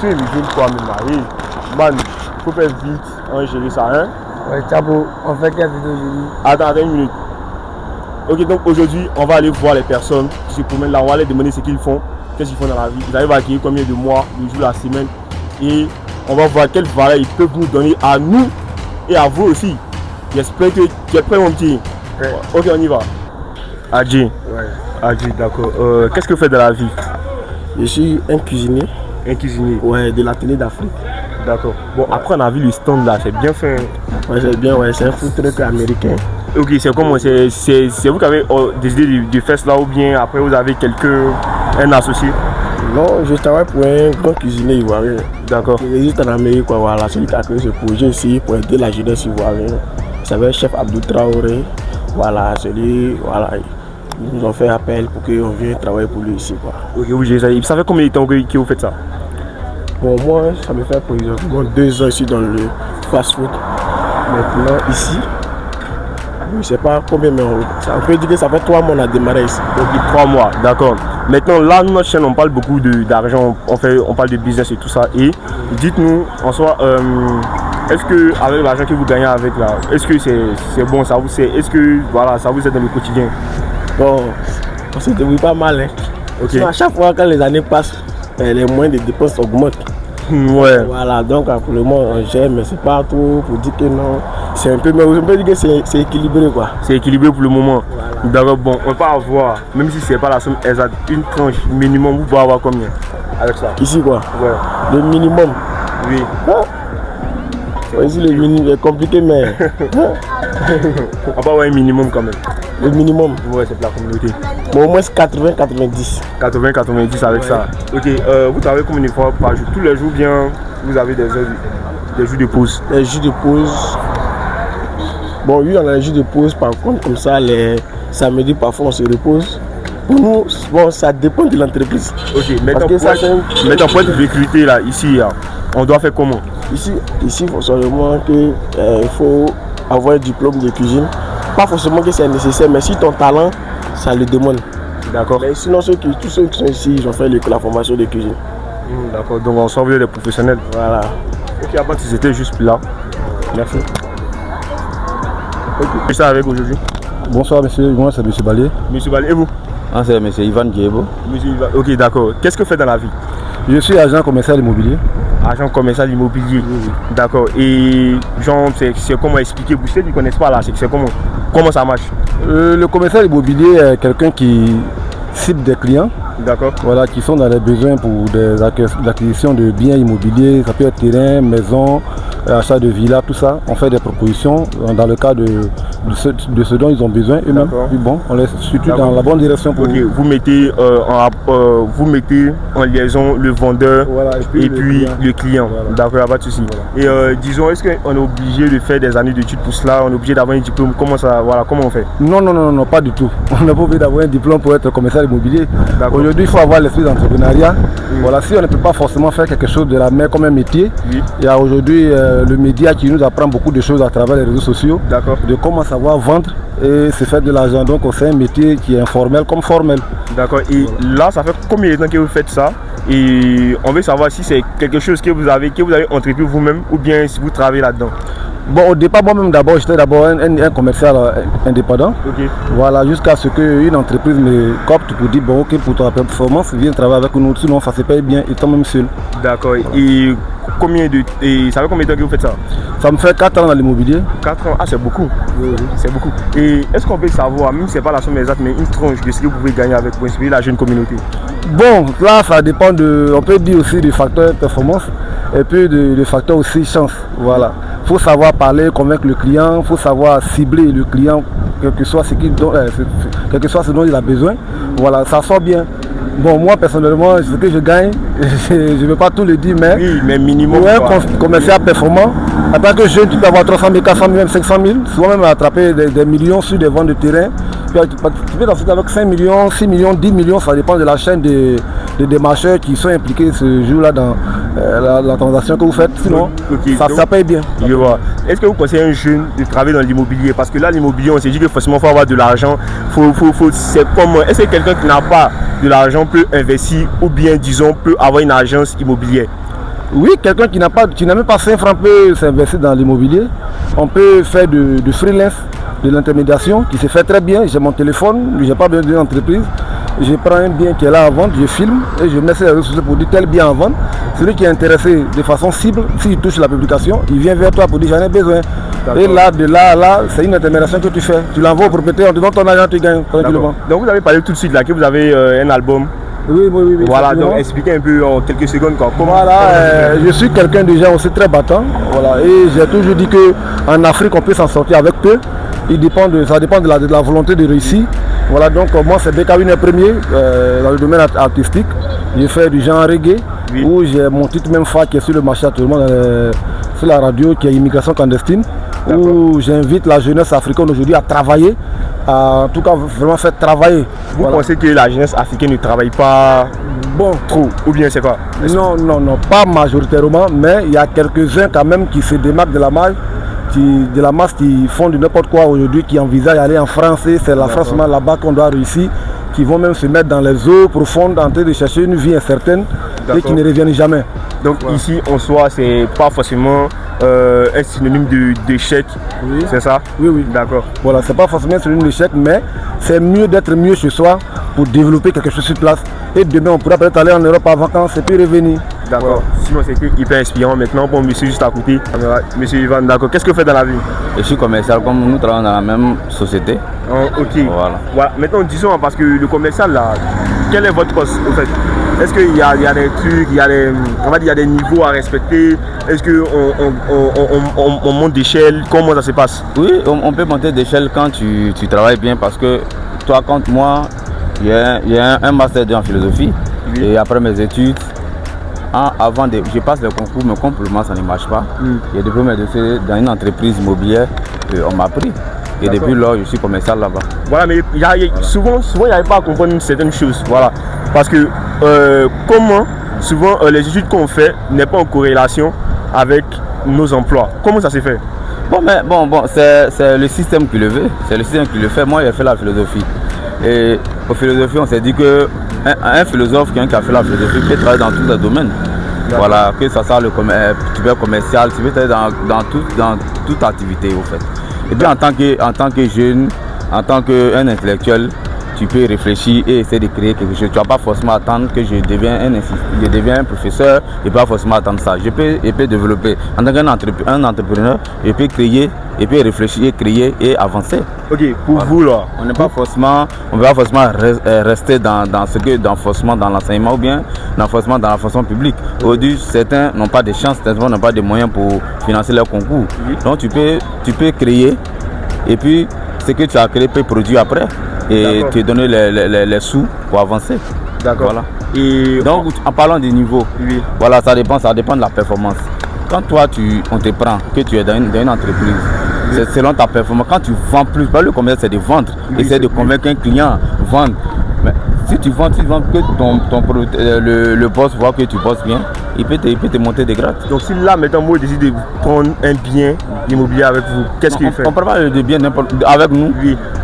Tu es jeune toi me marier. Man, faut faire vite, on gérer ça, hein? Ouais, Chabo, on fait quelle vidéo aujourd'hui? Attends une minute. Ok, donc aujourd'hui, on va aller voir les personnes qui se promènent là, on va leur demander ce qu'ils font, qu'est-ce qu'ils font dans la vie, ils arrivent à acquérir combien de mois, de jours, la semaine, et on va voir quelle valeur ils peuvent nous donner à nous et à vous aussi. J'espère que tu es prêt, mon petit. Ouais. Ok, on y va. Adji. Ouais. Adji, d'accord. Qu'est-ce que vous faites dans la vie? Je suis un cuisinier. Un cuisinier. Ouais, de la télé d'Afrique. D'accord. Bon, après on a vu le stand là, c'est bien fait. Ouais, c'est bien, ouais, c'est un food truck américain. Ok, c'est comment? C'est vous qui avez décidé de faire cela ou bien après vous avez un associé? Non, je travaille pour un grand cuisinier ivoirien. D'accord. Il existe en Amérique, quoi, voilà. Celui qui a créé ce projet ici pour aider la jeunesse ivoirienne. Il s'appelle Chef Abdou Traoré. Voilà, celui, voilà. Ils nous ont fait appel pour qu'on vienne travailler pour lui ici, quoi. Ok, oui, ça fait combien de temps que vous faites ça? Bon, moi, ça me fait précisément 2 ans ici dans le fast-food. Maintenant, ici, je ne sais pas combien, mais on peut dire que ça fait 3 mois qu'on a démarré ici. Ok, 3 mois, d'accord. Maintenant, là, notre chaîne, on parle beaucoup d'argent, on parle de business et tout ça. Et dites-nous, en soi, est-ce que avec l'argent que vous gagnez avec là, est-ce que c'est bon, est-ce que voilà, ça vous aide dans le quotidien? Bon, on se débrouille pas mal. Hein. Okay. À chaque fois, quand les années passent, les moyens de dépenses augmentent. Ouais. Voilà, donc pour le moment, on gère, mais c'est pas trop pour dire que non. C'est un peu, mais on peut dire que c'est équilibré, quoi. C'est équilibré pour le moment. Voilà. D'accord, bon, on peut avoir, même si c'est pas la somme exacte, une tranche minimum, vous pouvez avoir combien avec ça? Ici, quoi? Ouais. Le minimum. Oui. Ouais, ici, le minimum est compliqué, mais. On peut avoir un minimum quand même. Le minimum? Ouais, c'est pour la communauté. Bon, au moins 80-90. 80-90 avec ouais. Ça. Ok, vous travaillez combien de fois par jour? Tous les jours, bien, vous avez des jours de pause? Les jours de pause. Bon, oui, on a les jours de pause, par contre, comme ça, les samedis, parfois, on se repose. Pour nous, bon, ça dépend de l'entreprise. Ok, maintenant, pour être recruté là, ici, là, on doit faire comment? Ici, il faut seulement qu'il faut avoir un diplôme de cuisine. Pas forcément que c'est nécessaire, mais si ton talent, ça le demande. D'accord. Mais sinon, tous ceux qui sont ici, ils ont fait la formation de cuisine. D'accord, donc on sort des professionnels. Voilà. Ok, avant que c'était juste là. Merci. Ok, c'est ça avec aujourd'hui. Bonsoir monsieur, moi c'est monsieur Balé. Monsieur Balé, et vous? Ah, c'est monsieur Ivan Diebo. Monsieur Ivan, ok, d'accord. Qu'est-ce que vous faites dans la vie? Je suis agent commercial immobilier. Agent commercial immobilier, oui. D'accord. Et genre, c'est comment expliquer? Vous savez, ils ne connaissent pas là, c'est comment ça marche? Le commercial immobilier est quelqu'un qui cible des clients. D'accord. Voilà, qui sont dans les besoins pour des acquisitions de biens immobiliers, ça peut être terrain, maison, achat de villas, tout ça. On fait des propositions dans le cas de ce dont ils ont besoin eux-mêmes. Bon, on les situe dans la bonne direction pour vous mettez en liaison le vendeur, voilà, et puis le client. Voilà. D'accord, pas de souci. Voilà. Et disons, est-ce qu'on est obligé de faire des années d'études pour cela? On est obligé d'avoir un diplôme? Comment on fait? Non, pas du tout. On n'est pas obligé d'avoir un diplôme pour être commercial immobilier. Aujourd'hui, il faut avoir l'esprit d'entrepreneuriat. Voilà, si on ne peut pas forcément faire quelque chose de la main comme un métier, il y a aujourd'hui le média qui nous apprend beaucoup de choses à travers les réseaux sociaux, de comment savoir vendre et se faire de l'argent. Donc c'est un métier qui est informel comme formel. D'accord. Et là, ça fait combien de temps que vous faites ça? Et on veut savoir si c'est quelque chose que vous avez entrepris vous-même ou bien si vous travaillez là-dedans. Bon, au départ, moi-même j'étais d'abord un commercial indépendant. Okay. Voilà, jusqu'à ce qu'une entreprise me copte pour dire bon, ok, pour ta performance, viens travailler avec nous, sinon ça se paye bien et toi même seul. D'accord. Voilà. Et ça fait combien de temps que vous faites ça? Ça me fait 4 ans dans l'immobilier. 4 ans, ah c'est beaucoup. Oui. C'est beaucoup. Et est-ce qu'on peut savoir, même si ce n'est pas la somme exacte, mais une tranche de ce que vous pouvez gagner avec pour inspirer la jeune communauté? Bon, là ça dépend on peut dire aussi du facteur performance et puis du facteur aussi chance. Voilà. Il faut savoir parler, convaincre le client, il faut savoir cibler le client, quel que soit ce dont il a besoin. Voilà, ça sort bien. Bon, moi personnellement, ce que je gagne, je ne vais pas tout le dire, mais, oui, mais minimum, pour un commercial performant, en tant que jeune, tu peux avoir 300 000, 400 000, même 500 000, souvent même attraper des millions sur des ventes de terrain. Tu peux danser avec 5 millions, 6 millions, 10 millions, ça dépend de la chaîne des démarcheurs qui sont impliqués ce jour-là dans la transaction que vous faites. Sinon, ça paye bien. Je vois. Est-ce que vous conseillez à un jeune de travailler dans l'immobilier? Parce que là, l'immobilier, on s'est dit que forcément, il faut avoir de l'argent. C'est comment? Est-ce que quelqu'un qui n'a pas de l'argent peut investir ou bien, disons, peut avoir une agence immobilière? Oui, quelqu'un qui n'a même pas 5 francs peut s'investir dans l'immobilier. On peut faire de freelance, de l'intermédiation qui se fait très bien. J'ai mon téléphone, je n'ai pas besoin d'une entreprise. Je prends un bien qui est là à vendre, je filme et je mets sur les réseaux sociaux pour dire tel bien à vendre. Celui qui est intéressé de façon cible, s'il touche la publication, il vient vers toi pour dire j'en ai besoin. Et là, de là à là, c'est une intermédiation que tu fais. Tu l'envoies au propriétaire, on te donne ton argent, tu gagnes tranquillement. Donc vous avez parlé tout de suite là que vous avez un album. Oui. Voilà, donc expliquez un peu en quelques secondes quoi. Voilà, je suis quelqu'un déjà aussi très battant. Voilà, et j'ai toujours dit qu'en Afrique, on peut s'en sortir avec peu. Ça dépend de la volonté de réussir. Voilà, donc moi c'est BK premier dans le domaine artistique. J'ai fait du genre reggae, où j'ai mon titre même phare qui est sur le marché actuellement, sur la radio, qui est Immigration clandestine, où j'invite la jeunesse africaine aujourd'hui à travailler, en tout cas vraiment faire travailler. Vous pensez que la jeunesse africaine ne travaille pas trop, ou bien c'est quoi? Non, pas majoritairement, mais il y a quelques-uns quand même qui se démarquent de la masse, qui font de n'importe quoi aujourd'hui, qui envisagent d'aller en France, et c'est la France là-bas qu'on doit réussir, qui vont même se mettre dans les eaux profondes en train de chercher une vie incertaine et qui ne reviennent jamais. Donc ici en soi, c'est pas forcément un synonyme d'échec, c'est ça? Oui. D'accord. Voilà, c'est pas forcément un synonyme d'échec, mais c'est mieux d'être mieux chez soi pour développer quelque chose sur place. Et demain, on pourra peut-être aller en Europe en vacances et puis revenir. D'accord. Sinon, c'était hyper inspirant. Maintenant, bon, monsieur juste à côté. Monsieur Ivan, d'accord. Qu'est-ce que vous faites dans la vie? Je suis commercial, comme nous travaillons dans la même société. Ok. Voilà. Maintenant, disons, parce que le commercial, là, quel est votre poste au fait? Est-ce qu'il y a des trucs, il y a des niveaux à respecter? Est-ce qu'on monte d'échelle? Comment ça se passe? Oui, on peut monter d'échelle quand tu travailles bien, parce que toi, quand moi, il y a un master 2 en philosophie, et après mes études, je passe le concours, mais complètement ça ne marche pas. J'ai diplômé dans une entreprise immobilière, on m'a pris. Et depuis lors, je suis commercial là-bas. Voilà, mais souvent, il n'y avait pas à comprendre certaines choses. Voilà. Parce que comment, souvent, les études qu'on fait n'est pas en corrélation avec nos emplois. Comment ça s'est fait? Bon, c'est le système qui le veut. C'est le système qui le fait. Moi, j'ai fait la philosophie. Et en philosophie, on s'est dit que un philosophe, quelqu'un qui a fait la philosophie, peut travailler dans tous les domaines. Voilà, que ça soit tu peux commercial, tu peux travailler dans toute activité au fait. Et puis en tant que jeune, en tant qu'un intellectuel, tu peux réfléchir et essayer de créer quelque chose. Tu ne vas pas forcément attendre que je deviens un professeur et pas forcément attendre ça. Je peux développer. En tant qu'un entrepreneur, je peux créer, et puis réfléchir, créer et avancer. Ok, pour vous là. On ne va pas forcément rester dans l'enseignement ou bien forcément dans la fonction publique. Aujourd'hui, certains n'ont pas de chance, certains n'ont pas de moyens pour financer leur concours. Donc tu peux créer, et puis ce que tu as créé peut produire après. Et te donner les sous pour avancer. D'accord. Voilà. Et donc en parlant des niveaux, voilà, ça dépend de la performance. Quand toi on te prend, que tu es dans une entreprise, c'est selon ta performance. Quand tu vends plus, le commerce c'est de vendre. Essayer de convaincre un client, vendre. Mais si tu vends que le boss voit que tu bosses bien, il peut te monter des grades. Donc si là maintenant moi décide de prendre un bien immobilier avec vous, qu'est-ce qu'il fait? On ne parle pas de bien avec nous.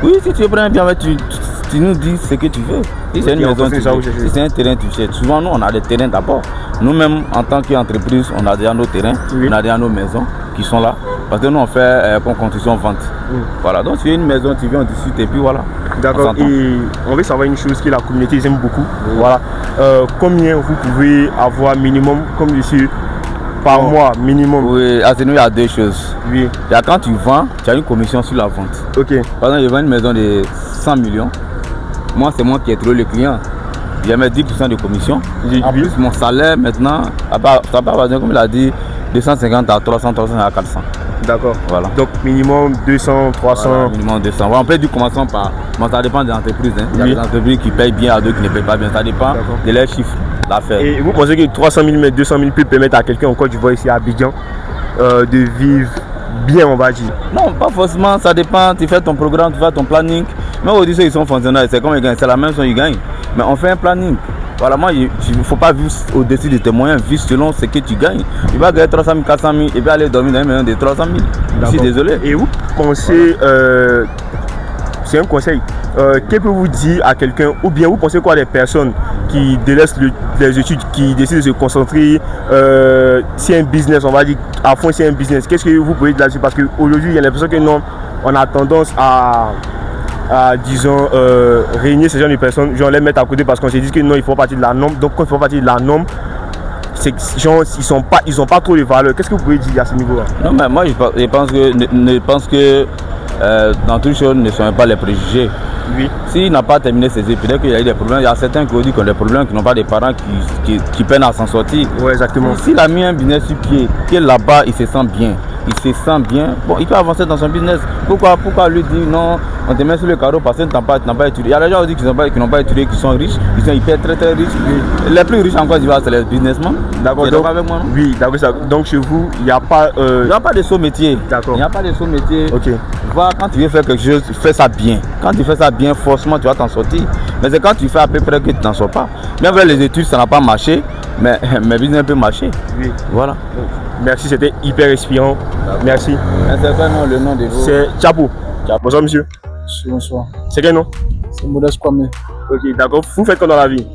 Oui, si tu veux prendre un bien, tu nous dis ce que tu veux. Si c'est une maison, si c'est un terrain, tu cherches. Souvent, nous, on a des terrains d'abord. Nous-mêmes, en tant qu'entreprise, on a déjà nos terrains, on a déjà nos maisons qui sont là. Parce que nous, on fait construction-vente. Voilà, donc tu as une maison, tu viens, on discute et puis voilà. D'accord, et on veut savoir une chose que la communauté aime beaucoup. Voilà. Combien vous pouvez avoir minimum, comme ici, par mois, minimum? Oui, à ce niveau, il y a deux choses. Il y a quand tu vends, tu as une commission sur la vente. Ok. Par exemple, je vends une maison de 100 millions. Moi, c'est moi qui ai trouvé le client. J'ai mis 10% de commission. En plus, mon salaire maintenant, ça part, comme il a dit, 250 à 300, 300 à 400. D'accord. Voilà. Donc minimum 200, 300. Voilà, minimum 200. Voilà, on peut dire commençons par. Bon, ça dépend des entreprises. Il y a des entreprises qui payent bien, à d'autres qui ne payent pas bien. Ça dépend de leurs chiffres d'affaires. Et vous pensez que 300 000 mètres, 200 000 peut permettre à quelqu'un en Côte d'Ivoire ici à Abidjan de vivre bien, on va dire? Non, pas forcément. Ça dépend. Tu fais ton programme, tu fais ton planning. Mais au début, ils sont fonctionnaires. C'est comme ils gagnent. C'est la même chose, ils gagnent. Mais on fait un planning. Voilà, moi, il ne faut pas vivre au-dessus de tes moyens, vivre selon ce que tu gagnes. Tu vas gagner 300 000, 400 000 et puis aller dormir dans une maison de 300 000. Je suis désolé. Et vous pensez, c'est un conseil. Que peut-vous dire à quelqu'un, ou bien vous pensez quoi des personnes qui délaissent les études, qui décident de se concentrer, c'est un business, on va dire, à fond c'est un business. Qu'est-ce que vous pouvez dire là-dessus? Parce qu'aujourd'hui, il y a l'impression que non, on a tendance à disons, régner ces genre de personnes, genre les mettre à côté parce qu'on se dit que non, ils font partie de la norme. Donc quand ils font partie de la norme, c'est genre, ils ont pas trop de valeur. Qu'est-ce que vous pouvez dire à ce niveau-là? Non, mais moi je pense que dans toutes choses ne sont pas les préjugés. Oui. S'il n'a pas terminé ses études, peut-être qu'il y a eu des problèmes. Il y a certains qui ont dit qu'ils ont des problèmes, qui n'ont pas des parents qui peinent à s'en sortir. Oui, exactement. S'il a mis un business sur pied, qui est là-bas, il se sent bien. Bon, il peut avancer dans son business. Pourquoi lui dire non, on te met sur le carreau parce que tu n'as pas étudié? Il y a des gens qui disent qu'ils n'ont pas étudié, qui sont riches, ils sont hyper très riches. Oui. Les plus riches en Côte d'Ivoire, c'est les businessmen. D'accord, donc avec moi, non? Oui, d'accord. Donc chez vous, il n'y a pas... Il n'y a pas de saut métier. D'accord. Il n'y a pas de saut métier. Ok. Vois, quand tu veux faire quelque chose, fais ça bien. Quand tu fais ça bien, forcément, tu vas t'en sortir. Mais c'est quand tu fais à peu près que tu n'en sors pas. Bien avec les études, ça n'a pas marché, mais business peut marcher. Oui. Voilà. Merci, c'était hyper inspirant. Merci. C'est quoi le nom de vous? C'est Chapo. Bonsoir monsieur. Bonsoir. C'est quel nom? C'est Modeste Kwame. Ok, d'accord. Vous faites quoi dans la vie?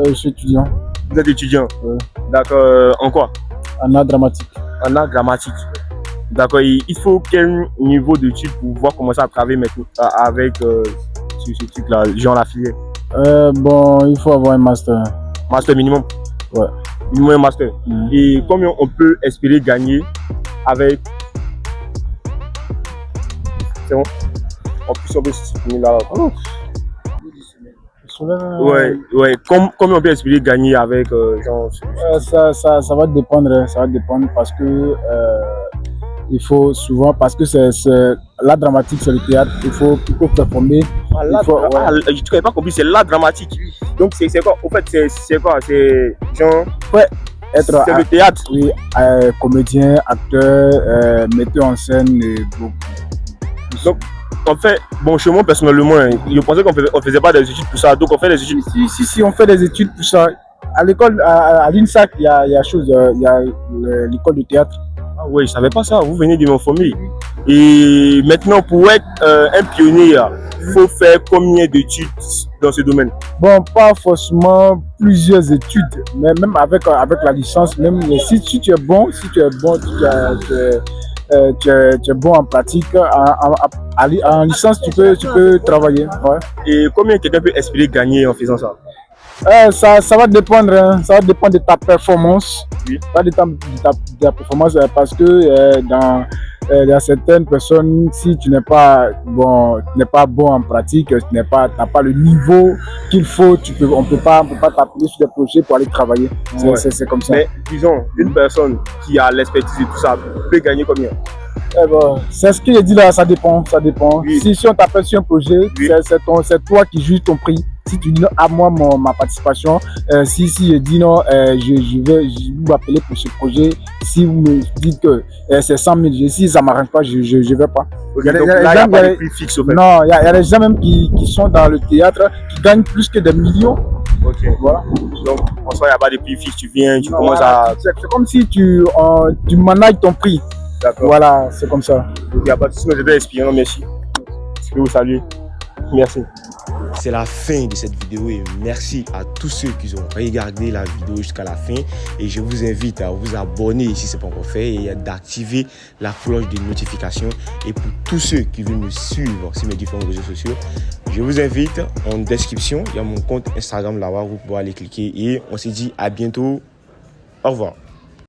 Je suis étudiant. Vous êtes étudiant? Oui. D'accord. En quoi? En art dramatique. En art dramatique. D'accord. Il faut quel niveau d'études pour pouvoir commencer à travailler maintenant avec ce truc-là, genre la filière? Bon, il faut avoir un master. Master minimum? Ouais. Minimum un master. Et combien on peut espérer gagner avec... C'est bon? En plus, on peut se soutenir là. Ouais. Combien on peut espérer gagner avec genre... Ça va dépendre. Ça va dépendre parce que il faut souvent, parce que c'est l'art dramatique, c'est le théâtre, il faut performer. Je ne t'avais pas compris, c'est l'art dramatique. Donc c'est quoi? Au fait, c'est quoi? C'est genre... Ouais, c'est le théâtre. Oui, comédien, acteur, metteur en scène et beaucoup. Donc, en fait, bon, chez moi personnellement, je pensais qu'on faisait pas des études pour ça. Donc on fait des études. Si, on fait des études pour ça. À l'école, à l'INSAC, il y a l'école de théâtre. Ah oui, je savais pas ça, vous venez de m'informer. Et maintenant, pour être un pionnier, il faut faire combien d'études dans ce domaine? Bon, pas forcément plusieurs études, mais même avec la licence, même si tu es bon, tu es bon en pratique, en licence, tu peux travailler. Ouais. Et combien quelqu'un peut espérer gagner en faisant ça? Ça va dépendre, hein. Ça va dépendre de ta performance. Oui. Ça va dépendre de ta performance parce que dans certaines personnes, si tu n'es pas bon en pratique, tu n'as pas le niveau qu'il faut, on peut pas t'appeler sur des projets pour aller travailler. Ouais. C'est comme ça. Mais disons, une personne qui a l'expertise et tout ça peut gagner combien? C'est ce qu'il a dit là, ça dépend. Oui. Si on t'appelle sur un projet, oui, c'est toi qui juges ton prix. Si tu dis non à moi ma participation, si je dis non, je vais vous appeler pour ce projet. Si vous me dites que c'est 100 000, si ça ne m'arrange pas, je ne vais pas. Okay, donc là, il n'y a pas de prix fixe au fait. Non, il y a des gens même qui sont dans le théâtre, qui gagnent plus que des millions. Ok. Voilà. Donc en soi, il n'y a pas de prix fixe, tu viens, tu commences à... C'est comme si tu manages ton prix. D'accord. Voilà, c'est comme ça. Il n'y a pas de souci, je vais expliquer, merci. Je peux vous saluer. Merci. C'est la fin de cette vidéo et merci à tous ceux qui ont regardé la vidéo jusqu'à la fin. Et je vous invite à vous abonner si ce n'est pas encore fait et d'activer la cloche de notification. Et pour tous ceux qui veulent me suivre sur mes différents réseaux sociaux, je vous invite en description, il y a mon compte Instagram là-bas, vous pouvez aller cliquer et on se dit à bientôt. Au revoir.